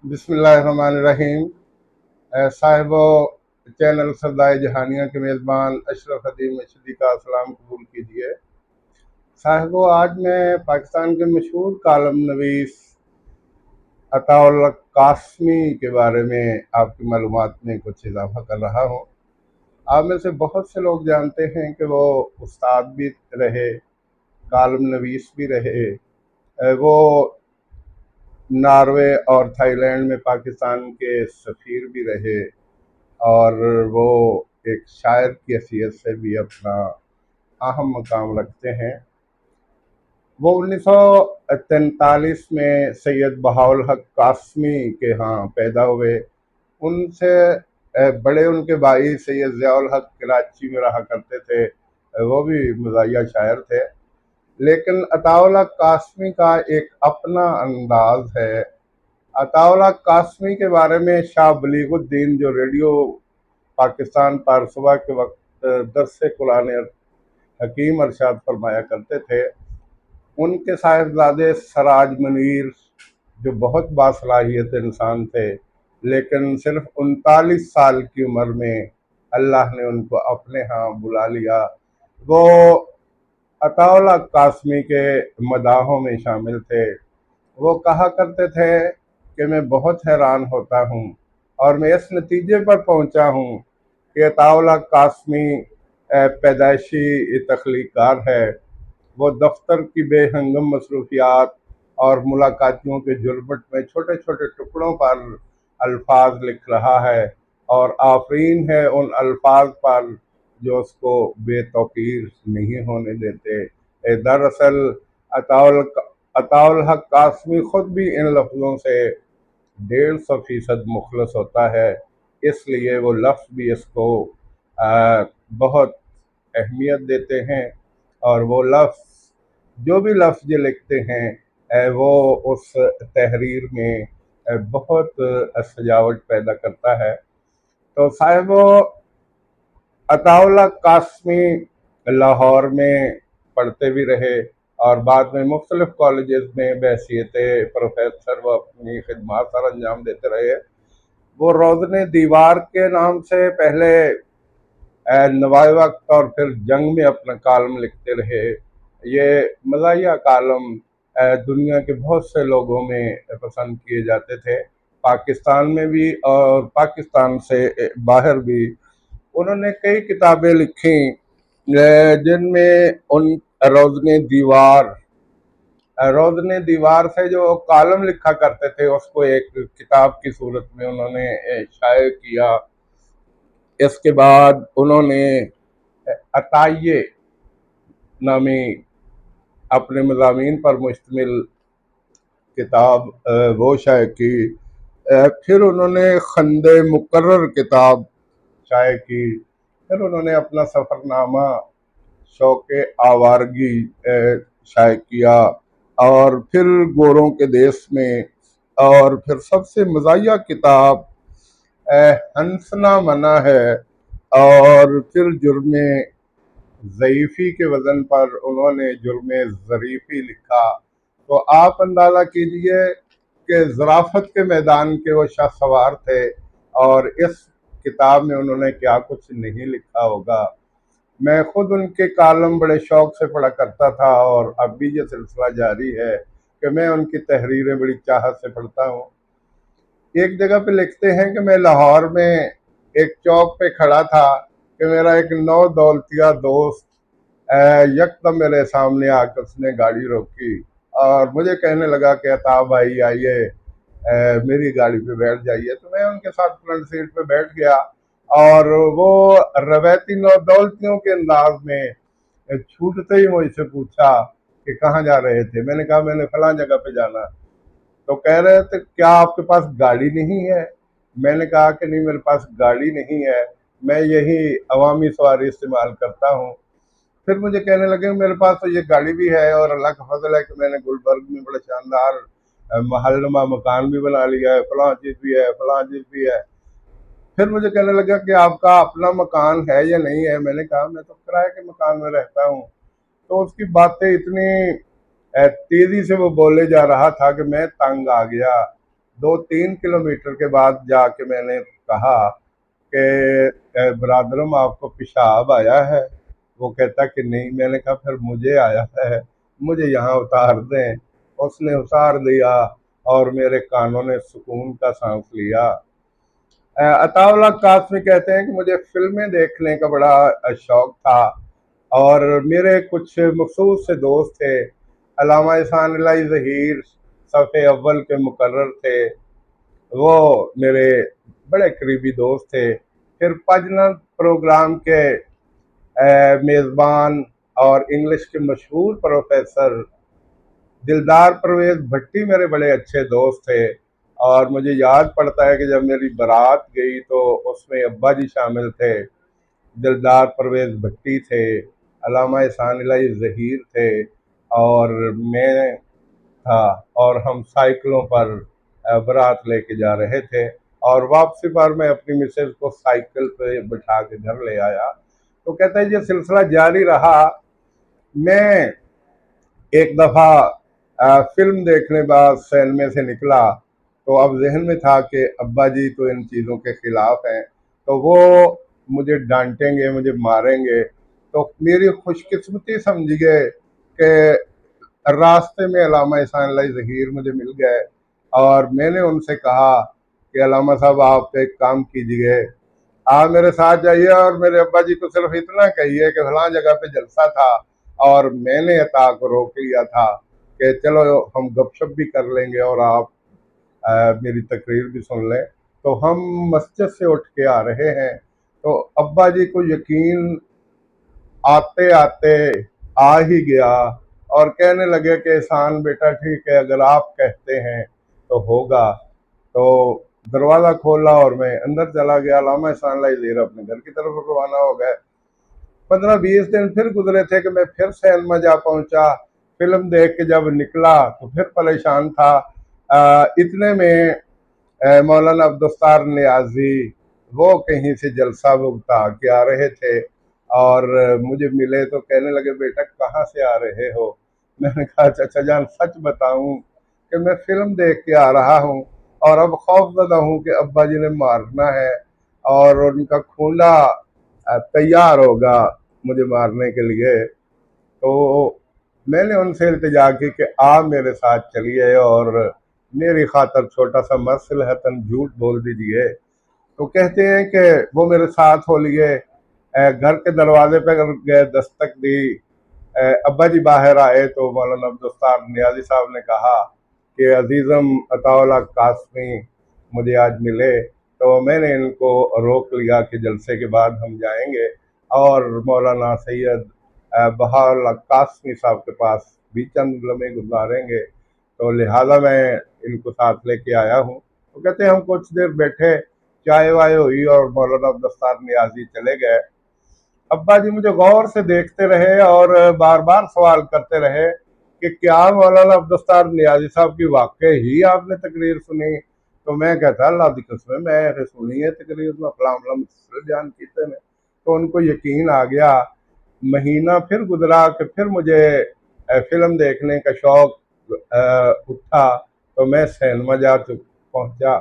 बिस्मिल्लाहिर्रहमानिर्रहीम। साहिबो चैनल सरदार जहानिया के मेज़बान अशरफ अदीम मशदी का सलाम कबूल कीजिए। साहिबो, आज मैं पाकिस्तान के मशहूर कालम नवीस अताउल कासमी के बारे में आपकी मालूमात में कुछ इजाफा कर रहा हूँ। आप में से बहुत से लोग जानते हैं कि वो उस्ताद भी रहे, कालम नवीस भी रहे। वो नॉर्वे और थाईलैंड में पाकिस्तान के सफ़ीर भी रहे और वो एक शायर की हैसियत से भी अपना अहम मकाम रखते हैं। वो 1943 में सैयद बहाउल हक कासमी के यहाँ पैदा हुए। उनसे बड़े उनके भाई सैयद ज़ियाउल हक कराची में रहा करते थे। वो भी मज़ाहिया शायर थे, लेकिन अताउल हक कासमी का एक अपना अंदाज है। अताउल हक कासमी के बारे में शाह बलीगुद्दीन, जो रेडियो पाकिस्तान पर सुबह के वक्त दर्स कुरान हकीम अरशाद फरमाया करते थे, उनके साहिबजादे सराज मुनीर, जो बहुत बासलाहियत इंसान थे, लेकिन सिर्फ 39 साल की उम्र में अल्लाह ने उनको अपने यहाँ बुला लिया। वो अताउल हक कासमी के मदाहों में शामिल थे। वो कहा करते थे कि मैं बहुत हैरान होता हूँ और मैं इस नतीजे पर पहुँचा हूँ कि अताउल हक कासमी पैदाइशी तख्लीकार है। वो दफ्तर की बेहंगम मसरूफियात और मुलाकातियों के जुलमट में छोटे छोटे टुकड़ों पर अल्फाज लिख रहा है और आफरीन है उन अल्फाज पर जो उसको बेतौकीर नहीं होने देते। दरअसल अताउल अताउल हक कासमी खुद भी इन लफ्ज़ों से 150% मुखलस होता है, इसलिए वो लफ्ज़ भी इसको बहुत अहमियत देते हैं। और वो लफ्ज़, जो भी लफ्ज़ ये लिखते हैं, वो उस तहरीर में बहुत सजावट पैदा करता है। तो साहिबो, अताउल हक कासमी लाहौर में पढ़ते भी रहे और बाद में मुख्तलिफ कॉलेजेस में बहसीत प्रोफेसर वो अपनी खिदमात सर अंजाम देते रहे। वो रोज़ने दीवार के नाम से पहले नवाए वक्त और फिर जंग में अपना कालम लिखते रहे। ये मज़ाहिया कालम दुनिया के बहुत से लोगों में पसंद किए जाते थे, पाकिस्तान में भी और पाकिस्तान से बाहर भी। उन्होंने कई किताबें लिखी जिनमें उन रोज़ने दीवार रोज़ने दीवार से जो कालम लिखा करते थे उसको एक किताब की सूरत में उन्होंने शाये किया। इसके बाद उन्होंने अताये नामी अपने मज़ामीन पर मुश्तमिल किताब वो शाये की। फिर उन्होंने खंदे मुकर्रर किताब शाये की। फिर उन्होंने अपना सफ़रनामा शौक़ आवारगी शाये किया और फिर गोरों के देश में, और फिर सबसे मज़ाहिया किताब हंसना मना है, और फिर जुर्मे ज़ईफ़ी के वज़न पर उन्होंने जुर्मे ज़रीफ़ी लिखा। तो आप अंदाज़ा कीजिए कि ज़राफ़त के मैदान के वो शाहसवार थे और इस किताब में उन्होंने क्या कुछ नहीं लिखा होगा। मैं खुद उनके कालम बड़े शौक़ से पढ़ा करता था और अब भी ये सिलसिला जारी है कि मैं उनकी तहरीरें बड़ी चाहत से पढ़ता हूँ। एक जगह पे लिखते हैं कि मैं लाहौर में एक चौक पे खड़ा था कि मेरा एक नौ दौलतिया दोस्त यकदम मेरे सामने आकर उसने गाड़ी रोकी और मुझे कहने लगा कि अता भाई आइए, मेरी गाड़ी पे बैठ जाइए। तो मैं उनके साथ फ्रंट सीट पे बैठ गया और वो रवायती नौ दौलतियों के अंदाज में छूटते ही मुझसे पूछा कि कहाँ जा रहे थे। मैंने कहा मैंने फलां जगह पे जाना। तो कह रहे थे क्या आपके पास गाड़ी नहीं है? मैंने कहा कि नहीं, मेरे पास गाड़ी नहीं है, मैं यही अवामी सवारी इस्तेमाल करता हूँ। फिर मुझे कहने लगे मेरे पास तो ये गाड़ी भी है और अल्लाह का फजल है कि मैंने गुलबर्ग में बड़ा शानदार महलनुमा मकान भी बना लिया है, फलां चीज़ भी है, फलां चीज़ भी है। फिर मुझे कहने लगा कि आपका अपना मकान है या नहीं है? मैंने कहा मैं तो किराए के मकान में रहता हूँ। तो उसकी बातें इतनी तेज़ी से वो बोले जा रहा था कि मैं तंग आ गया। 2-3 किलोमीटर के बाद जाके मैंने कहा कि ब्रादरम आपको पेशाब आया है? वो कहता कि नहीं। मैंने कहा फिर मुझे आया है, मुझे यहाँ उतार दें। उसने उतार दिया और मेरे कानों ने सुकून का सांस लिया। अताउल्ला कासमी कहते हैं कि मुझे फिल्में देखने का बड़ा शौक था, और मेरे कुछ मखसूस से दोस्त थे। अल्लामा एहसान इलाही ज़हीर सफ़े अव्वल के मुकर्रर थे, वो मेरे बड़े करीबी दोस्त थे। फिर पजनल प्रोग्राम के मेज़बान और इंग्लिश के मशहूर प्रोफेसर दिलदार परवेज भट्टी मेरे बड़े अच्छे दोस्त थे। और मुझे याद पड़ता है कि जब मेरी बारात गई तो उसमें अब्बा जी शामिल थे, दिलदार परवेज भट्टी थे, अल्लामा एहसान इलाही ज़हीर थे, और मैं था। और हम साइकिलों पर बारात लेके जा रहे थे, और वापसी पर मैं अपनी मिसेज को साइकिल पे बिठा के घर ले आया। तो कहता है ये सिलसिला जारी रहा। मैं एक दफ़ा फिल्म देखने बाद सिनेमा से निकला, तो अब जहन में था कि अब्बा जी तो इन चीज़ों के खिलाफ हैं, तो वो मुझे डांटेंगे, मुझे मारेंगे। तो मेरी खुशकिस्मती समझिए कि रास्ते में अल्लामा एहसान इलाही ज़हीर मुझे मिल गए, और मैंने उनसे कहा कि अल्लामा साहब आप एक काम कीजिए, आप मेरे साथ जाइए और मेरे अब्बा जी को सिर्फ इतना कहिए कि फलां जगह पे जलसा था, और मैंने अता को रोक लिया था कि चलो हम गपशप भी कर लेंगे और आप मेरी तकरीर भी सुन लें। तो हम मस्जिद से उठ के आ रहे हैं, तो अब्बा जी को यकीन आते आते आ ही गया, और कहने लगे कि एहसान बेटा ठीक है, अगर आप कहते हैं तो होगा। तो दरवाज़ा खोला और मैं अंदर चला गया। अल्लामा एहसान इलाही ज़हीर अपने घर की तरफ रवाना हो गए। 15-20 दिन फिर गुजरे थे कि मैं फिर सिनेमा जा पहुंचा। फिल्म देख के जब निकला तो फिर परेशान था। इतने में मौलाना अब्दुस्तार नियाजी वो कहीं से जलसा भुगता के आ रहे थे, और मुझे मिले तो कहने लगे बेटा कहाँ से आ रहे हो? मैंने कहा चाचा जान सच बताऊं कि मैं फिल्म देख के आ रहा हूं, और अब खौफजदा हूं कि अब्बा जी ने मारना है, और उनका खूंडा तैयार होगा मुझे मारने के लिए। तो मैंने उनसे इल्तिजा की कि आप मेरे साथ चलिए और मेरी खातर छोटा सा मसलहतन झूठ बोल दीजिए। तो कहते हैं कि वो मेरे साथ हो लिए, घर के दरवाजे पर गए, दस्तक दी। अब्बा जी बाहर आए तो मौलाना अब्दुस्तार नियाजी साहब ने कहा कि अजीज़म अताउल्ला कासमी मुझे आज मिले। तो मैंने इनको रोक लिया कि जलसे के बाद हम जाएंगे और मौलाना सैयद बहाउल्लाह कासमी साहब के पास भी चंद लम्हे गुजारेंगे, तो लिहाजा मैं इनको साथ लेके आया हूँ। तो कहते हैं हम कुछ देर बैठे, चाय वाय हुई और मौलाना अब्दुस्तार नियाजी चले गए। अब्बा जी मुझे गौर से देखते रहे और बार बार सवाल करते रहे कि क्या मौलाना अब्दुस्तार नियाजी साहब की वाकई ही आपने तकरीर सुनी? तो मैं कहता अल्लाह की कसम मैं सुनी है तकरीर में, फलाम जान की ने। तो उनको यकीन आ गया। महीना फिर गुजरा कि फिर मुझे फिल्म देखने का शौक उठा, तो मैं सिनेमा जा पहुंचा।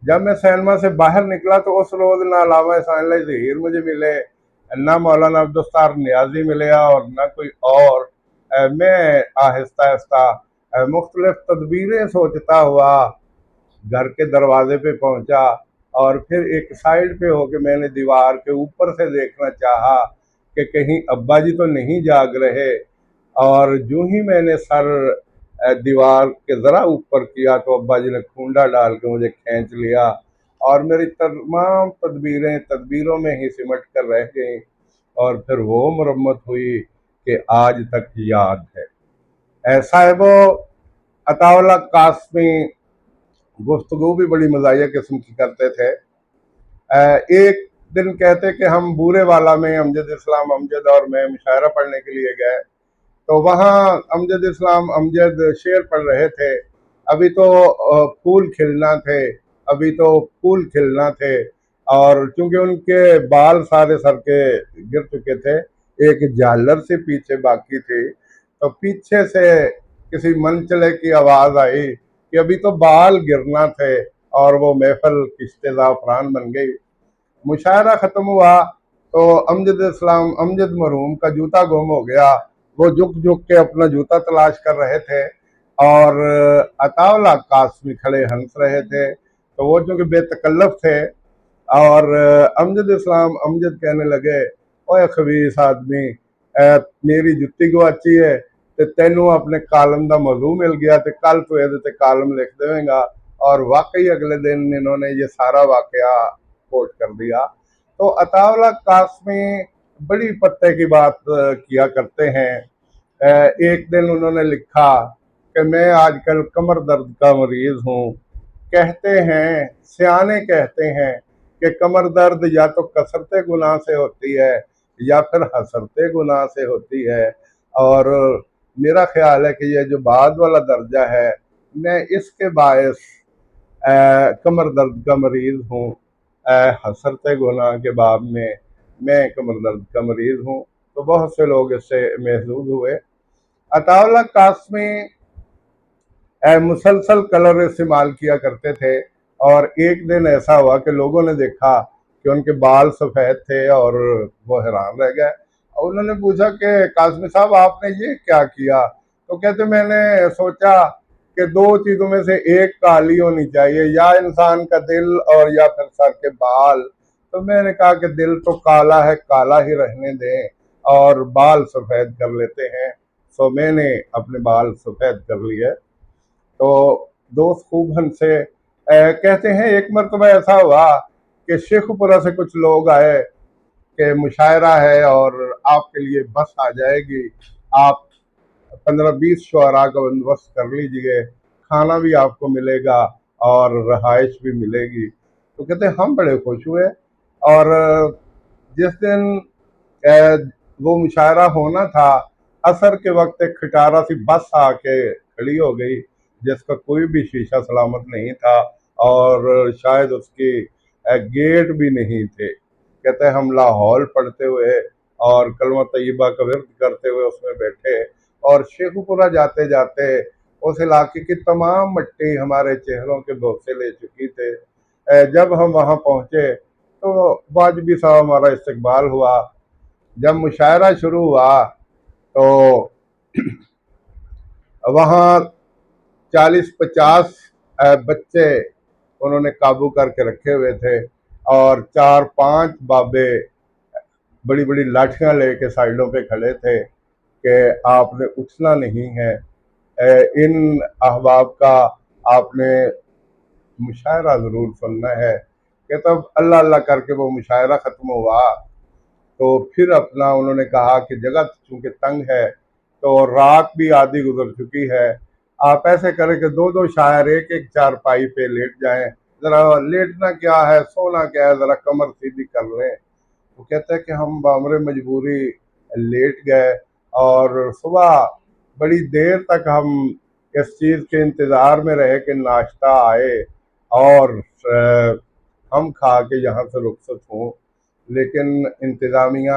जब मैं सिनेमा से बाहर निकला तो उस रोज ना अल्लामा एहसान इलाही ज़हीर मुझे मिले, ना मौलाना अब्दुस्तार नियाजी मिले, और ना कोई और। मैं आहिस्ता आहिस्ता मुख्तलिफ तदबीरें सोचता हुआ घर के दरवाजे पे पहुंचा, और फिर एक साइड पे होके मैंने दीवार के ऊपर से देखना चाहा कि कहीं अब्बा जी तो नहीं जाग रहे। और जो ही मैंने सर दीवार के ज़रा ऊपर किया तो अब्बा जी ने खूंडा डाल के मुझे खींच लिया, और मेरी तमाम तदबीरें तदबीरों में ही सिमट कर रह गई, और फिर वो मरम्मत हुई कि आज तक याद है। साहिबो अताउल्ला कासमी गुफ्तगू भी बड़ी मज़ाहिया किस्म की करते थे। एक दिन कहते कि हम बूरे वाला में अमजद इस्लाम अमजद और मैं मुशायरा पढ़ने के लिए गए, तो वहाँ अमजद इस्लाम अमजद शेर पढ़ रहे थे। अभी तो फूल खिलना थे, अभी तो फूल खिलना थे, और चूंकि उनके बाल सारे सर के गिर चुके थे, एक झालर से पीछे बाकी थी, तो पीछे से किसी मनचले की आवाज़ आई कि अभी तो बाल गिरना थे और वो महफिल किश्ते ज़ाफ़रान बन गई। मुशायरा ख़त्म हुआ तो अमजद इस्लाम अमजद मरहूम का जूता गुम हो गया। वो झुक झुक के अपना जूता तलाश कर रहे थे और अताउल्लाह कासमी खड़े हंस रहे थे। तो वो चूंकि बेतकल्लफ थे और अमजद इस्लाम अमजद कहने लगे, ओए खबीस आदमी, मेरी जुत्ती गुआची है ते तेनू अपने कालम का मौजू मिल गया तो कल तू ये कालम लिख देवेगा। और वाकई अगले दिन इन्होंने ये सारा वाकया कोट कर दिया। तो अताउल्लाह कासमी बड़ी पत्ते की बात किया करते हैं। एक दिन उन्होंने लिखा कि मैं आजकल कमर दर्द का मरीज हूँ। कहते हैं, सियाने कहते हैं कि कमर दर्द या तो कसरते गुनाह से होती है या फिर हसरते गुनाह से होती है। और मेरा ख्याल है कि ये जो बाद वाला दर्जा है, मैं इसके बायस कमर दर्द का मरीज हूँ। हसरते गुनाह के बाब में मैं कमर दर्द का मरीज हूँ। तो बहुत से लोग इससे महसूस हुए। अताउल्लाह कासमी मुसलसल कलर इस्तेमाल किया करते थे और एक दिन ऐसा हुआ कि लोगों ने देखा कि उनके बाल सफ़ेद थे और वो हैरान रह गए। उन्होंने पूछा कि कासमी साहब आपने ये क्या किया? तो कहते मैंने सोचा कि दो चीज़ों में से एक काली होनी चाहिए, या इंसान का दिल और या फिर सर के बाल। तो मैंने कहा कि दिल तो काला है, काला ही रहने दें और बाल सफ़ेद कर लेते हैं। तो मैंने अपने बाल सफ़ेद कर लिए। तो दोस्त खूब हंसे। कहते हैं एक मरतबा ऐसा हुआ कि शेखुपुरा से कुछ लोग आए कि मुशायरा है और आपके लिए बस आ जाएगी, आप 15-20 शुअरा का बंदोबस्त कर लीजिए, खाना भी आपको मिलेगा और रहाइश भी मिलेगी। तो कहते हैं हम बड़े खुश हुए। और जिस दिन वो मुशायरा होना था, असर के वक्त एक खटारा सी बस आके खड़ी हो गई जिसका कोई भी शीशा सलामत नहीं था और शायद उसकी गेट भी नहीं थे। कहते हैं हम लाहौल पढ़ते हुए और कलमा तैयबा का विर्द करते हुए उसमें बैठे और शेखुपुरा जाते जाते उस इलाके की तमाम मिट्टी हमारे चेहरों के भरोसे ले चुकी थे। जब हम वहाँ पहुँचे तो वाजबी सा हमारा इस्तकबाल हुआ। जब मुशायरा शुरू हुआ तो वहाँ 40-50 बच्चे उन्होंने काबू करके रखे हुए थे और 4-5 बाबे बड़ी बड़ी लाठियां लेके साइडों पे खड़े थे कि आपने उठना नहीं है, इन अहबाब का आपने मुशायरा ज़रूर सुनना है। कि तब अल्लाह अल्लाह करके वो मुशायरा ख़त्म हुआ तो फिर अपना उन्होंने कहा कि जगह चूंकि तंग है तो रात भी आधी गुजर चुकी है, आप ऐसे करें कि दो दो शायर एक एक चारपाई पे लेट जाएं। ज़रा लेटना क्या है, सोना क्या है, ज़रा कमर सीधी कर लें। वो कहते हैं कि हम बामरे मजबूरी लेट गए और सुबह बड़ी देर तक हम इस चीज़ के इंतज़ार में रहे कि नाश्ता आए और हम खा के यहाँ से रुखसत हों। लेकिन इंतज़ामिया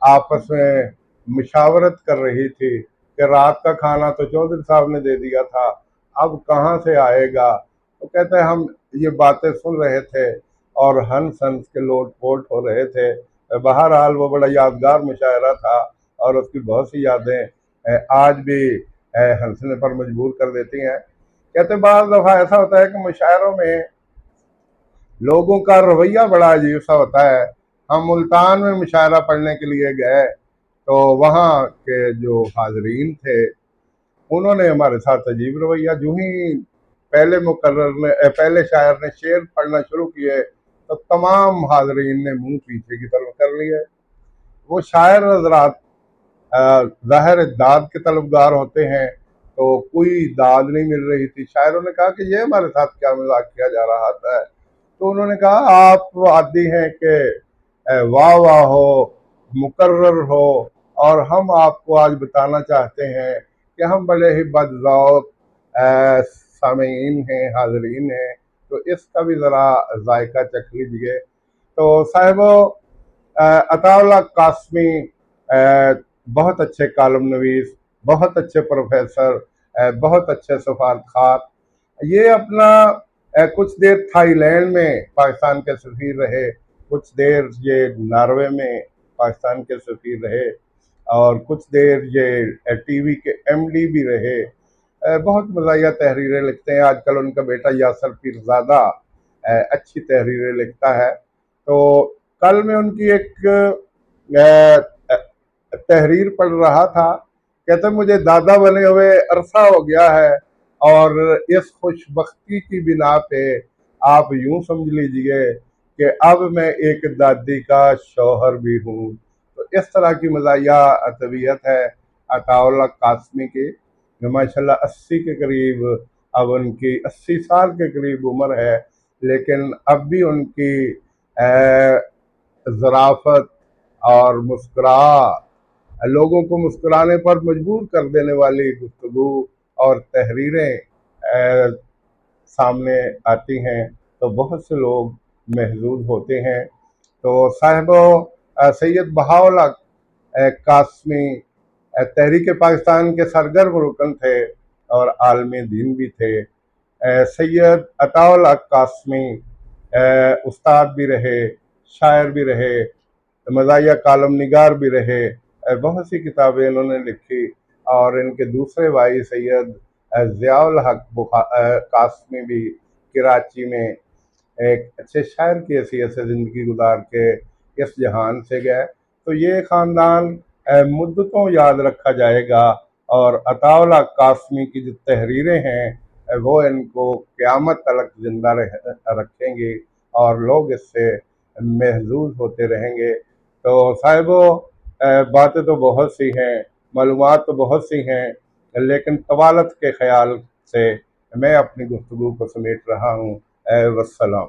आपस में मुशावरत कर रही थी कि रात का खाना तो चौधरी साहब ने दे दिया था, अब कहाँ से आएगा। तो कहते हैं हम ये बातें सुन रहे थे और हंस हंस के लोट पोट हो रहे थे। बहरहाल वो बड़ा यादगार मुशायरा था और उसकी बहुत सी यादें आज भी हंसने पर मजबूर कर देती हैं। कहते बाज़ दफ़ा ऐसा होता है कि मुशायरों में लोगों का रवैया बड़ा अजीब सा होता है। हम मुल्तान में मुशायरा पढ़ने के लिए गए तो वहाँ के जो हाजरीन थे उन्होंने हमारे साथ अजीब रवैया, जो ही पहले शायर ने शेर पढ़ना शुरू किए तो तमाम हाजरीन ने मुंह पीछे की तरफ कर लिए। वो शायर हजरात ज़ाहिर दाद के तलबगार होते हैं तो कोई दाद नहीं मिल रही थी। शायरों ने कहा कि ये हमारे साथ क्या मजाक किया जा रहा था। तो उन्होंने कहा आप आदी हैं कि वाह वाह हो, मुकर्रर हो, और हम आपको आज बताना चाहते हैं कि हम बड़े ही बदज़ौक़ सामीन हैं, हाजरीन हैं, तो इसका भी ज़रा जायका चख लीजिए। तो साहिबो, अताउल्लाह कासमी बहुत अच्छे कालम नवीस, बहुत अच्छे प्रोफेसर, बहुत अच्छे सफारतखार ये अपना कुछ देर थाईलैंड में पाकिस्तान के सफ़ीर रहे, कुछ देर ये नॉर्वे में पाकिस्तान के सफ़ीर रहे, और कुछ देर ये टीवी के एमडी भी रहे। बहुत मज़ाहिया तहरीरें लिखते हैं। आजकल उनका बेटा यासर पीरज़ादा अच्छी तहरीरें लिखता है। तो कल मैं उनकी एक तहरीर पढ़ रहा था। कहते मुझे दादा बने हुए अरसा हो गया है, और इस खुशबख्ती की बिना पे आप यूं समझ लीजिए कि अब मैं एक दादी का शौहर भी हूँ। तो इस तरह की मज़ाहिया तबीयत है अताउल्लाह कासमी की, जो माशाल्लाह 80 के करीब, अब उनकी 80 साल के करीब उम्र है, लेकिन अब भी उनकी ज़राफ़त और मुस्कुरा, लोगों को मुस्कुराने पर मजबूर कर देने वाली गुफ्तगू और तहरीरें सामने आती हैं, तो बहुत से लोग महजूज होते हैं। तो साहिबो सैयद बहाउल्लाह कासमी तहरीक पाकिस्तान के सरगर्म रुकन थे और आलमी दीन भी थे। सैयद अताउल्लाह कासमी उस्ताद भी रहे, शायर भी रहे, मज़ाहिया कालम निगार भी रहे। बहुत सी किताबें इन्होंने लिखी, और इनके दूसरे भाई सैयद ज़ियाउल हक कासमी भी कराची में एक अच्छे शायर की हैसियत से ज़िंदगी गुजार के इस जहान से गए। तो ये ख़ानदान मुद्दतों याद रखा जाएगा, और अताउल्लाह कासमी की जो तहरीरें हैं वो इनको क़यामत तलक ज़िंदा रखेंगी, और लोग इससे महजूज होते रहेंगे। तो साहिबो बातें तो बहुत सी हैं, मालूमात तो बहुत सी हैं, लेकिन तवालत के ख़्याल से मैं अपनी गुफ्तगू को समेट रहा हूँ। वस्सलाम।